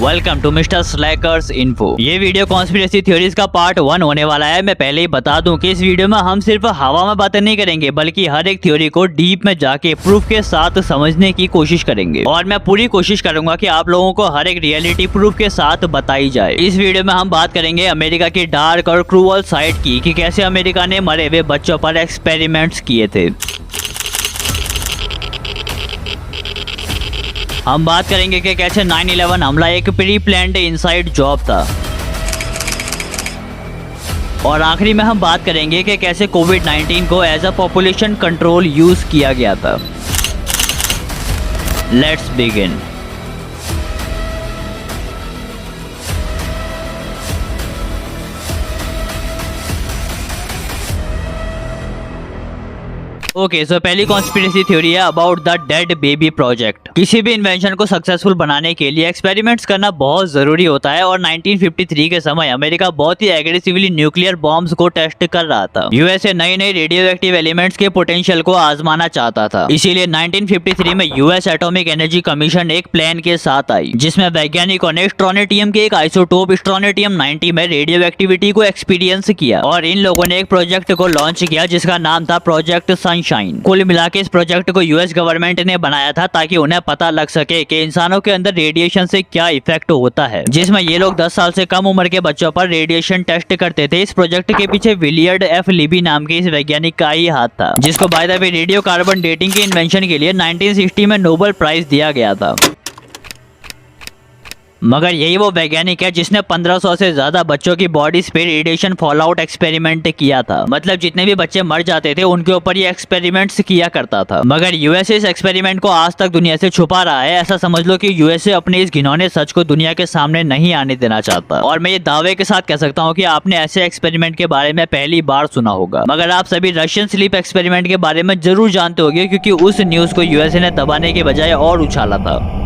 Welcome to mister Slackers info. ये video conspiracy theories का part 1 होने वाला है। मैं पहले ही बता दूं कि इस वीडियो में हम सिर्फ हवा में बातें नहीं करेंगे, बल्कि हर एक थ्योरी को डीप में जाके प्रूफ के साथ समझने की कोशिश करेंगे। और मैं पूरी कोशिश करूंगा कि आप लोगों को हर एक रियलिटी प्रूफ के साथ बताई जाए। इस वीडियो में हम बात करेंगे अमेरिका की डार्क और क्रूअल साइड की, कि कैसे अमेरिका ने मरे हुए बच्चों पर एक्सपेरिमेंट्स किए थे। हम बात करेंगे कि कैसे 9/11 हमला एक प्री प्लान्ड इनसाइड जॉब था। और आखिरी में हम बात करेंगे कि कैसे कोविड-19 को as a population control use किया गया था। Let's begin. ओके, सो पहली कॉन्स्पिरेसी थ्योरी है about the dead baby project. किसी भी इन्वेंशन को सक्सेसफुल बनाने के लिए एक्सपेरिमेंट्स करना बहुत जरूरी होता है। और 1953 के समय अमेरिका बहुत ही एग्रेसिवली न्यूक्लियर बॉम्ब्स को टेस्ट कर रहा था। यूएसए नई नई रेडियो एक्टिव एलिमेंट्स के पोटेंशियल को आजमाना चाहता था। इसीलिए 1953 में यूएस एटॉमिक एनर्जी कमीशन एक प्लान के साथ आई, जिसमें वैज्ञानिकों ने स्ट्रोनेटियम के एक आइसोटोप स्ट्रोनेटियम 90 में रेडियो एक्टिविटी को एक्सपीरियंस किया। और इन लोगों ने एक प्रोजेक्ट को लॉन्च किया जिसका नाम था प्रोजेक्ट सनशाइन। कुल मिला के इस प्रोजेक्ट को यूएस गवर्नमेंट ने बनाया था ताकि उन्हें पता लग सके कि इंसानों के अंदर रेडिएशन से क्या इफेक्ट होता है। जिसमें ये लोग 10 साल से कम उम्र के बच्चों पर रेडिएशन टेस्ट करते थे। इस प्रोजेक्ट के पीछे विलियर्ड एफ लिबी नाम के इस वैज्ञानिक का ही हाथ था, जिसको by the way radio carbon dating के इन्वेंशन के लिए 1960 में नोबेल प्राइज दिया गया था। मगर यही वो वैज्ञानिक है जिसने 1500 से ज्यादा बच्चों की बॉडीज पे रेडिएशन फॉलआउट एक्सपेरिमेंट किया था। मतलब जितने भी बच्चे मर जाते थे उनके ऊपर ये एक्सपेरिमेंट्स किया करता था। मगर यूएसए इस एक्सपेरिमेंट को आज तक दुनिया से छुपा रहा है। ऐसा समझ लो कि यूएसए अपने इस घिनौने सच को दुनिया के सामने नहीं आने देना चाहता। और मैं ये दावे के साथ कह सकता हूँ कि आपने ऐसे एक्सपेरिमेंट के बारे में पहली बार सुना होगा। मगर आप सभी रशियन स्लीप एक्सपेरिमेंट के बारे में जरूर जानते होंगे, क्योंकि उस न्यूज को यूएसए ने दबाने के बजाय और उछाला था।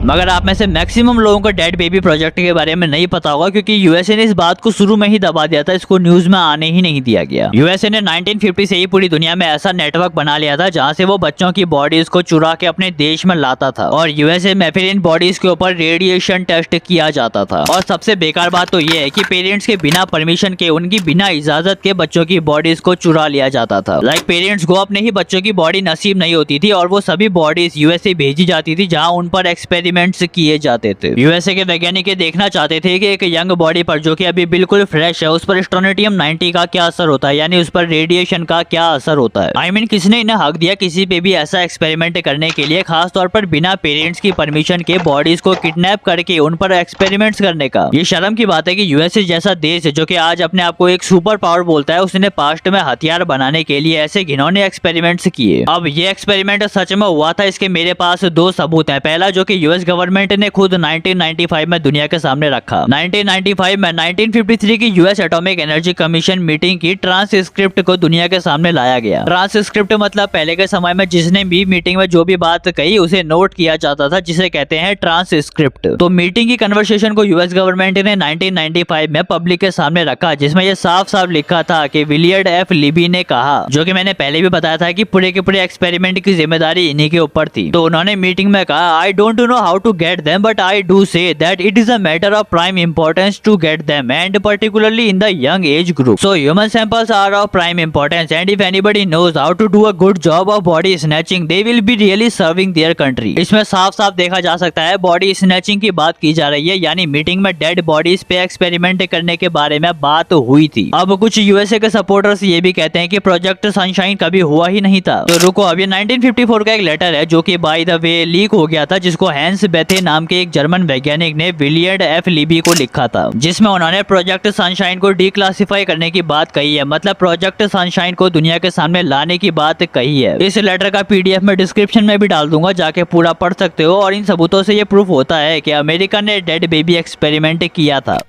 मगर आप में से मैक्सिमम लोगों को डेड बेबी प्रोजेक्ट के बारे में नहीं पता होगा, क्योंकि यूएसए ने इस बात को शुरू में ही दबा दिया था। इसको न्यूज में आने ही नहीं दिया गया। यूएसए ने 1950 से ही पूरी दुनिया में ऐसा नेटवर्क बना लिया था जहां से वो बच्चों की बॉडीज को चुरा के अपने देश में लाता था। और यूएसए में फिर इन बॉडीज के ऊपर रेडिएशन टेस्ट किया जाता था। और सबसे बेकार बात तो ये है कि पेरेंट्स के बिना परमिशन के, उनकी बिना इजाजत के बच्चों की बॉडीज को चुरा लिया जाता था। लाइक पेरेंट्स को अपने ही बच्चों की बॉडी नसीब नहीं होती थी और वो सभी बॉडीज यूएसए भेजी जाती थी जहाँ उन पर एक्सपेरिमेंट्स किए जाते थे। यूएसए के वैज्ञानिक ये देखना चाहते थे कि एक यंग बॉडी पर जो कि अभी बिल्कुल फ्रेश है, उस पर स्ट्रोनेटियम 90 का क्या असर होता है, यानी उस पर रेडिएशन का क्या असर होता है। आई मीन किसने इन्हें हक दिया किसी पे भी ऐसा एक्सपेरिमेंट करने के लिए, खास तौर पर बिना पेरेंट्स की परमिशन के बॉडीज को किडनैप करके उन पर एक्सपेरिमेंट्स करने का। ये शर्म की बात है कि यूएसए जैसा देश है जो कि आज अपने आप को एक सुपर पावर बोलता है, उसने पास्ट में हथियार बनाने के लिए ऐसे घिनौने एक्सपेरिमेंट्स किए। अब ये एक्सपेरिमेंट सच में हुआ था, इसके मेरे पास 2 सबूत है। पहला जो कि यूएस गवर्नमेंट ने खुद 1995 में दुनिया के सामने रखा। 1995 में 1953 की US atomic energy commission meeting की ट्रांसक्रिप्ट को दुनिया के सामने लाया गया। ट्रांसक्रिप्ट मतलब पहले के समय में जिसने भी मीटिंग में जो भी बात कही उसे नोट किया जाता था, जिसे कहते हैं ट्रांसक्रिप्ट। तो मीटिंग की कन्वर्सेशन को यूएस गवर्नमेंट ने 1995 में पब्लिक के सामने रखा, जिसमें यह साफ साफ लिखा था कि विलियर्ड एफ लिबी ने कहा, जो कि मैंने पहले भी बताया था कि पूरे के पूरे एक्सपेरिमेंट की जिम्मेदारी इन्हीं के ऊपर थी। तो उन्होंने मीटिंग में कहा, I don't know how to get them, but I do say that it is a matter of prime importance to get them, and particularly in the young age group. So human samples are of prime importance, and if anybody knows how to do a good job of body snatching, they will be really serving their country. इसमें साफ साफ देखा जा सकता है body snatching की बात की जा रही है, यानी मीटिंग में डेड बॉडीज पे एक्सपेरिमेंट करने के बारे में बात हुई थी। अब कुछ यूएसए के सपोर्टर्स ये भी कहते हैं कि प्रोजेक्ट सनशाइन कभी हुआ ही नहीं था। तो रुको, अब ये 1954 का एक लेटर है जो कि बाय द वे लीक हो गया था, जिसको हैंस बेथे नाम के एक जर्मन वैज्ञानिक ने विलियर्ड एफ लिबी को लिखा था, जिसमें उन्होंने प्रोजेक्ट सनशाइन को डिक्लासिफाई करने की बात कही है। मतलब प्रोजेक्ट सनशाइन को दुनिया के सामने लाने की बात कही है। इस लेटर का पीडीएफ में डिस्क्रिप्शन में भी डाल दूंगा, जाके पूरा पढ़ सकते हो। और इन सबूतों से ये प्रूफ होता है कि अमेरिका ने डेड बेबी एक्सपेरिमेंट किया था।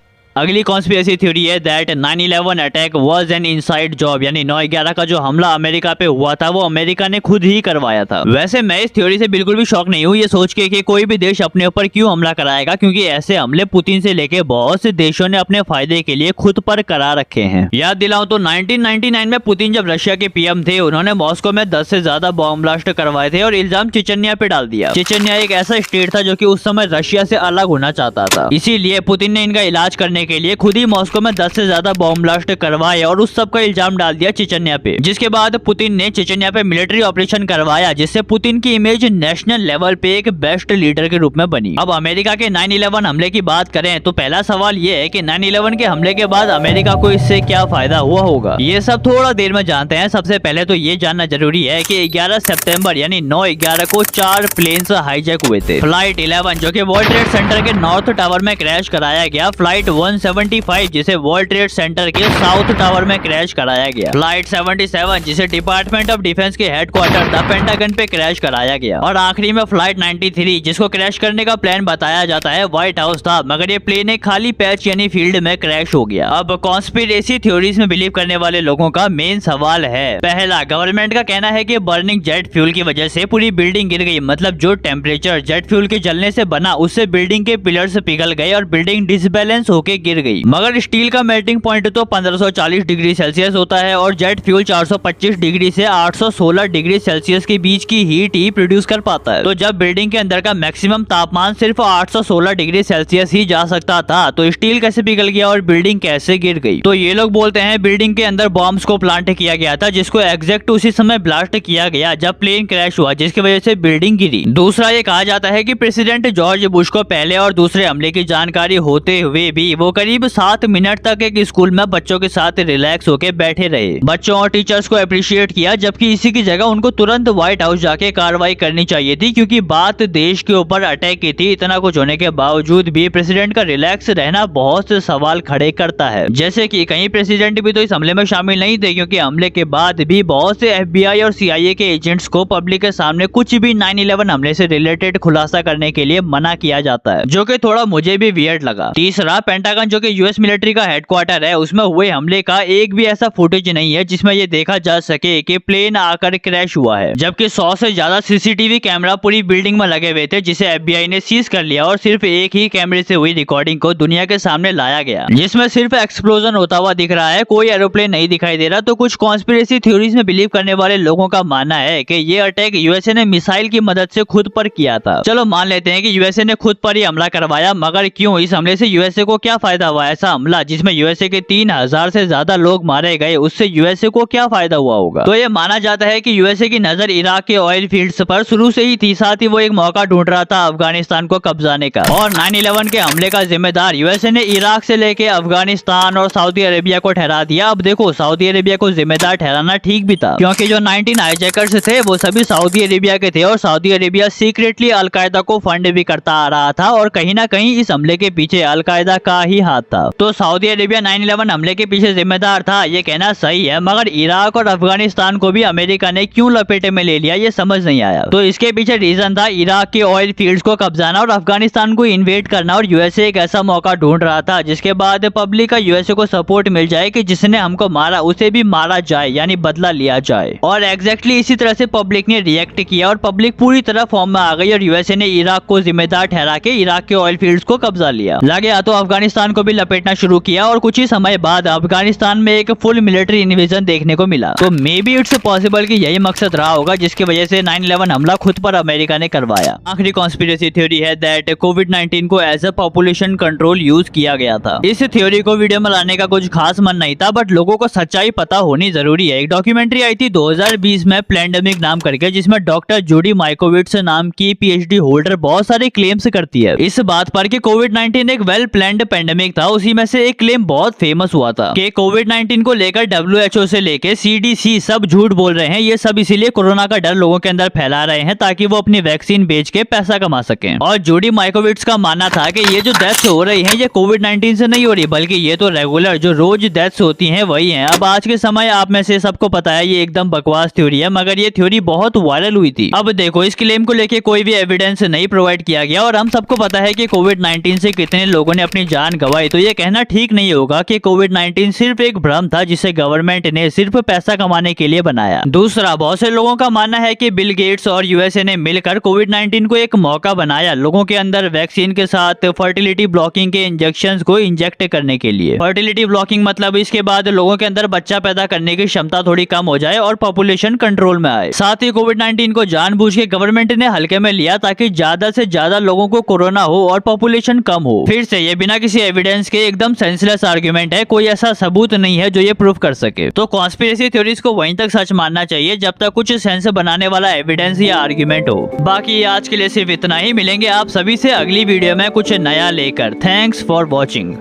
अगली कॉन्स्पिरेसी थ्योरी है that 9/11 attack was an inside job, यानी 9/11 का जो हमला अमेरिका पे हुआ था वो अमेरिका ने खुद ही करवाया था। वैसे मैं इस थ्योरी से बिल्कुल भी शॉक नहीं हूँ ये सोच के कि कोई भी देश अपने ऊपर क्यों हमला कराएगा, क्योंकि ऐसे हमले पुतिन से लेके बहुत से देशों ने अपने फायदे के लिए खुद पर करा रखे हैं। याद दिलाऊं तो 1999 में पुतिन जब रशिया के पीएम थे उन्होंने मॉस्को में 10 से ज्यादा बॉम्ब ब्लास्ट करवाए थे और इल्जाम चेचन्या पे डाल दिया। चेचन्या एक ऐसा स्टेट था जो कि उस समय रशिया से अलग होना चाहता था, इसीलिए पुतिन ने इनका इलाज करने के लिए खुद ही मॉस्को में 10 से ज्यादा बॉम्ब ब्लास्ट करवाए और उस सब का इल्जाम डाल दिया चेचन्या पे। जिसके बाद पुतिन ने चेचन्या पे मिलिट्री ऑपरेशन करवाया जिससे पुतिन की इमेज नेशनल लेवल पे एक बेस्ट लीडर के रूप में बनी। अब अमेरिका के 9/11 हमले की बात करें तो पहला सवाल ये है कि 9/11 के हमले के बाद अमेरिका को इससे क्या फायदा हुआ होगा, ये सब थोड़ा देर में जानते हैं। सबसे पहले तो ये जानना जरूरी है कि 11 सितंबर यानी 9/11 को 4 प्लेन्स हाईजैक हुए थे। फ्लाइट 11 जो कि वर्ल्ड ट्रेड सेंटर के नॉर्थ टावर में क्रैश कराया गया, फ्लाइट 175 जिसे वर्ल्ड ट्रेड सेंटर के साउथ टावर में क्रैश कराया गया, फ्लाइट 77 जिसे डिपार्टमेंट ऑफ डिफेंस के हेडक्वार्टर द पेंटागन पे क्रैश कराया गया, और आखिरी में फ्लाइट 93 जिसको क्रैश करने का प्लान बताया जाता है व्हाइट हाउस था, मगर ये प्लेन एक खाली पैच यानी फील्ड में क्रैश हो गया। अब कॉन्स्पिरेसी थ्योरीज में बिलीव करने वाले लोगों का मेन सवाल है, पहला, गवर्नमेंट का कहना है कि बर्निंग जेट फ्यूल की वजह से पूरी बिल्डिंग गिर गई, मतलब जो टेम्परेचर जेट फ्यूल के जलने से बना उससे बिल्डिंग के पिलर्स पिघल गए और बिल्डिंग डिसबैलेंस होके गिर गई। मगर स्टील का मेल्टिंग पॉइंट तो 1540 डिग्री सेल्सियस होता है और जेट फ्यूल 425 डिग्री से 816 डिग्री सेल्सियस के बीच की हीट ही प्रोड्यूस कर पाता है। तो जब बिल्डिंग के अंदर का मैक्सिमम तापमान सिर्फ 816 डिग्री सेल्सियस ही जा सकता था तो स्टील कैसे पिघल गया और बिल्डिंग कैसे गिर गई? तो ये लोग बोलते हैं बिल्डिंग के अंदर बॉम्ब्स को प्लांट किया गया था जिसको एग्जैक्ट उसी समय ब्लास्ट किया गया जब प्लेन क्रैश हुआ, जिसकी वजह से बिल्डिंग गिरी। दूसरा ये कहा जाता है कि प्रेसिडेंट जॉर्ज बुश को पहले और दूसरे हमले की जानकारी होते हुए भी वो करीब 7 मिनट तक एक स्कूल में बच्चों के साथ रिलैक्स होकर बैठे रहे, बच्चों और टीचर्स को अप्रिशिएट किया, जबकि इसी की जगह उनको तुरंत व्हाइट हाउस जाके कार्रवाई करनी चाहिए थी क्योंकि बात देश के ऊपर अटैक की थी। इतना कुछ होने के बावजूद भी प्रेसिडेंट का रिलैक्स रहना बहुत से सवाल खड़े करता है, जैसे कि कहीं प्रेसिडेंट भी तो इस हमले में शामिल नहीं थे, क्योंकि हमले के बाद भी बहुत से FBI और CIA के एजेंट्स को पब्लिक के सामने कुछ भी 9/11 हमले से रिलेटेड खुलासा करने के लिए मना किया जाता है, जो कि थोड़ा मुझे भी वियर्ड लगा। तीसरा, पेंटागन जो कि यूएस मिलिट्री का हेडक्वार्टर है उसमें हुए हमले का एक भी ऐसा फुटेज नहीं है जिसमें ये देखा जा सके कि प्लेन आकर क्रैश हुआ है, जबकि 100 से ज्यादा CCTV कैमरा पूरी बिल्डिंग में लगे हुए थे जिसे FBI ने सीज कर लिया और सिर्फ एक ही कैमरे से हुई रिकॉर्डिंग को दुनिया के सामने लाया गया जिसमें सिर्फ एक्सप्लोजन होता हुआ दिख रहा है, कोई एरोप्लेन नहीं दिखाई दे रहा। तो कुछ कॉन्स्पिरेसी थ्योरीज में बिलीव करने वाले लोगों का मानना है कि ये अटैक यूएसए ने मिसाइल की मदद से खुद पर किया था। चलो मान लेते हैं कि यूएसए ने खुद पर ही हमला करवाया, मगर क्यों? इस हमले से यूएसए को क्या फायदा हुआ? ऐसा हमला जिसमें यूएसए के 3000 से ज्यादा लोग मारे गए, उससे यूएसए को क्या फायदा हुआ होगा? तो ये माना जाता है कि यूएसए की नजर इराक के ऑयल फील्ड्स पर शुरू से ही थी, साथ ही वो एक मौका ढूंढ रहा था अफगानिस्तान को कब्जाने का। और 9/11 के हमले का जिम्मेदार यूएसए ने इराक से लेके अफगानिस्तान और सऊदी अरेबिया को ठहरा दिया। अब देखो, सऊदी अरेबिया को जिम्मेदार ठहराना ठीक भी था क्योंकि जो 19 हाईजैकर्स थे वो सभी सऊदी अरेबिया के थे और सऊदी अरेबिया सीक्रेटली अलकायदा को फंड भी करता आ रहा था और कहीं ना कहीं इस हमले के पीछे अलकायदा का ही हाथ था। तो सऊदी अरेबिया 9/11 हमले के पीछे जिम्मेदार था, ये कहना सही है, मगर इराक और अफगानिस्तान को भी अमेरिका ने क्यों लपेटे में ले लिया ये समझ नहीं आया। तो इसके पीछे रीजन था इराक के ऑयल फील्ड्स को कब्जाना और अफगानिस्तान को इन्वेड करना, और यूएसए एक ऐसा मौका ढूंढ रहा था जिसके बाद पब्लिक का यूएसए को सपोर्ट मिल जाए कि जिसने हमको मारा उसे भी मारा जाए, यानी बदला लिया जाए। और एग्जैक्टली इसी तरह से पब्लिक ने रिएक्ट किया और पब्लिक पूरी तरह फॉर्म में आ गई और यूएसए ने इराक को जिम्मेदार ठहरा के इराक के ऑयल फील्ड्स को कब्जा लिया। लगे तो अफगानिस्तान को भी लपेटना शुरू किया और कुछ ही समय बाद अफगानिस्तान में एक फुल मिलिट्री इन्वेजन देखने को मिला। तो मे बी इट्स पॉसिबल कि यही मकसद रहा होगा जिसकी वजह से 9/11 हमला खुद पर अमेरिका ने करवाया। आखिरी कॉन्स्पिरेसी थ्योरी है दैट कोविड-19 को as a population control use किया गया था। इस थ्योरी को वीडियो में लाने का कुछ खास मन नहीं था, बट लोगों को सच्चाई पता होनी जरूरी है। एक डॉक्यूमेंट्री आई थी 2020 में प्लेंडेमिक नाम करके, जिसमें डॉक्टर जूडी माइकोविट्स नाम की PhD होल्डर बहुत सारे क्लेम्स करती है इस बात पर कि कोविड-19 एक वेल प्लान्ड पेंडेमिक था। उसी में से एक क्लेम बहुत फेमस हुआ था कि कोविड-19 को लेकर WHO से लेके CDC सब झूठ बोल रहे हैं। ये सब इसीलिए कोरोना का डर लोगों के अंदर फैला रहे हैं ताकि वो अपनी वैक्सीन बेच के पैसा कमा सकें। और जूडी माइकोविट्स का मानना था कि ये जो डेथ्स हो रही हैं ये कोविड-19 से नहीं हो रही, बल्कि ये तो रेगुलर जो रोज डेथ्स होती हैं वही हैं। अब आज के समय आप में से सबको पता है ये एकदम बकवास थ्योरी है, मगर ये थ्योरी बहुत वायरल हुई थी। अब देखो, इस क्लेम को लेके कोई भी एविडेंस नहीं प्रोवाइड किया गया और हम सबको पता है कि कोविड-19 से कितने लोगों ने अपनी जान गंवाई तो ये कहना ठीक नहीं होगा कि कोविड-19 सिर्फ एक भ्रम था जिसे गवर्नमेंट ने सिर्फ पैसा कमाने के लिए बनाया। दूसरा, बहुत से लोगों का मानना है कि बिल गेट्स और यूएसए ने मिलकर कोविड-19 को एक मौका बनाया लोगों के अंदर वैक्सीन के साथ फर्टिलिटी ब्लॉकिंग के इंजेक्शंस को इंजेक्ट करने के लिए। फर्टिलिटी ब्लॉकिंग मतलब इसके बाद लोगों के अंदर बच्चा पैदा करने की क्षमता थोड़ी कम हो जाए और पॉपुलेशन कंट्रोल में आए। साथ ही कोविड-19 को जानबूझ के गवर्नमेंट ने हल्के में लिया ताकि ज्यादा से ज्यादा लोगों को कोरोना हो और पॉपुलेशन कम हो। फिर से ये बिना किसी एविडेंस के एकदम सेंसलेस आर्गुमेंट है, कोई ऐसा सबूत नहीं है जो ये प्रूव कर सके। तो कॉन्स्पिरेसी थ्योरीज को वहीं तक सच मानना चाहिए जब तक कुछ सेंस बनाने वाला एविडेंस या आर्गुमेंट हो। बाकी आज के लिए सिर्फ इतना ही, मिलेंगे आप सभी से अगली वीडियो में कुछ नया लेकर। Thanks for watching.